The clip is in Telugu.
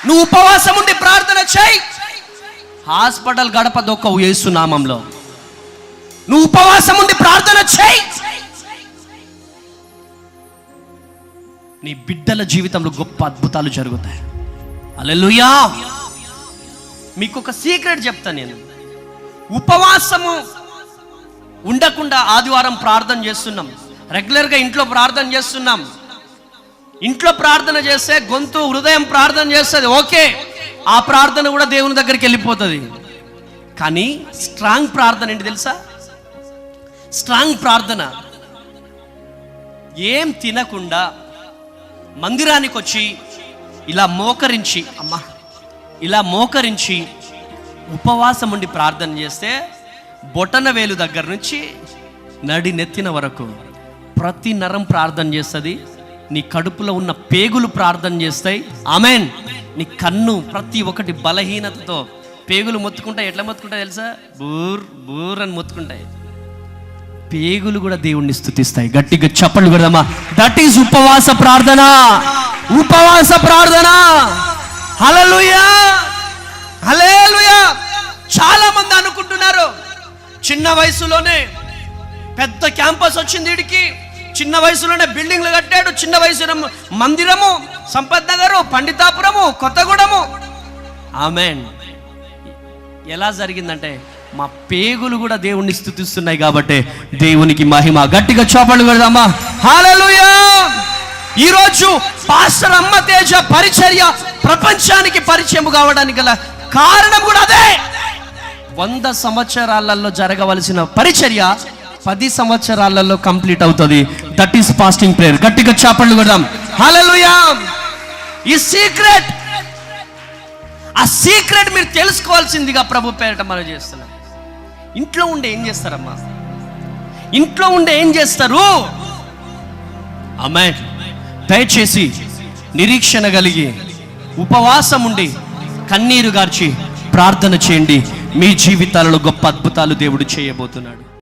నువ్వు ఉపవాసం ఉండి ప్రార్థన చేయి. హాస్పిటల్ గడప దొక్కవు యేసు నామంలో. నువ్వు ఉపవాసం ఉండి ప్రార్థన చేయి. నీ బిడ్డల జీవితంలో గొప్ప అద్భుతాలు జరుగుతాయి. హల్లెలూయా. మీకు ఒక సీక్రెట్ చెప్తాను నేను. ఉపవాసము ఉండకుండా ఆదివారం ప్రార్థన చేస్తున్నాం, రెగ్యులర్గా ఇంట్లో ప్రార్థన చేస్తున్నాం. ఇంట్లో ప్రార్థన చేస్తే గొంతు హృదయం ప్రార్థన చేస్తుంది, ఓకే, ఆ ప్రార్థన కూడా దేవుని దగ్గరికి వెళ్ళిపోతుంది. కానీ స్ట్రాంగ్ ప్రార్థన ఏంటి తెలుసా? స్ట్రాంగ్ ప్రార్థన ఏం తినకుండా మందిరానికి వచ్చి ఇలా మోకరించి, అమ్మా ఇలా మోకరించి ఉపవాసం ఉండి ప్రార్థన చేస్తే బొటన వేలు దగ్గర నుంచి నడి నెత్తిన వరకు ప్రతి నరం ప్రార్థన చేస్తుంది. నీ కడుపులో ఉన్న పేగులు ప్రార్థన చేస్తాయి. ఆమెన్. నీ కన్ను ప్రతి ఒక్కటి బలహీనతతో పేగులు మొత్తుకుంటాయి. ఎట్లా మొత్తుకుంటాయి తెలుసా? బూర్ బూర్ అని మొత్తుకుంటాయి. పేగులు కూడా దేవుణ్ణి స్తుతిస్తాయి. గట్టిగా చప్పట్లు కొడదామా? దట్ ఈజ్ ఉపవాస ప్రార్థన. ఉపవాస ప్రార్థన. హల్లెలూయా, హల్లెలూయా. చాలా మంది అనుకుంటున్నారు చిన్న వయసులోనే పెద్ద క్యాంపస్ వచ్చింది వీడికి, చిన్న వయసులోనే బిల్డింగ్లు కట్టాడు, చిన్న వయసులో మందిరము, సంపత్ నగరు, పండితాపురము, కొత్తగూడెము. ఆమెన్. ఎలా జరిగిందంటే మా పేగులు కూడా దేవుణ్ణి స్తుతిస్తున్నాయి కాబట్టి దేవునికి మహిమ. గట్టిగా చప్పట్లు కొడదామా? హల్లెలూయా. ఈరోజు పాస్టర్ అమ్మ తేజ పరిచర్య ప్రపంచానికి పరిచయం కావడానికి గల కారణం కూడా అదే. 100 సంవత్సరాలలో జరగవలసిన పరిచర్య 10 సంవత్సరాలలో కంప్లీట్ అవుతుంది. That is fasting prayer. గట్టిగా చప్పట్లు కొడదాం. హల్లెలూయా. ఈ సీక్రెట్, ఆ సీక్రెట్ మీరు తెలుసుకోవాల్సిందిగా ప్రభు పేరిట మనం చేస్తున్నాం. ఇంట్లో ఉండే ఏం చేస్తారమ్మా? ఇంట్లో ఉండే ఏం చేస్తారు? ఆమేన్. దయచేసి నిరీక్షణ కలిగి ఉపవాసం ఉండి కన్నీరు గార్చి ప్రార్థన చేయండి. మీ జీవితాలలో గొప్ప అద్భుతాలు దేవుడు చేయబోతున్నాడు.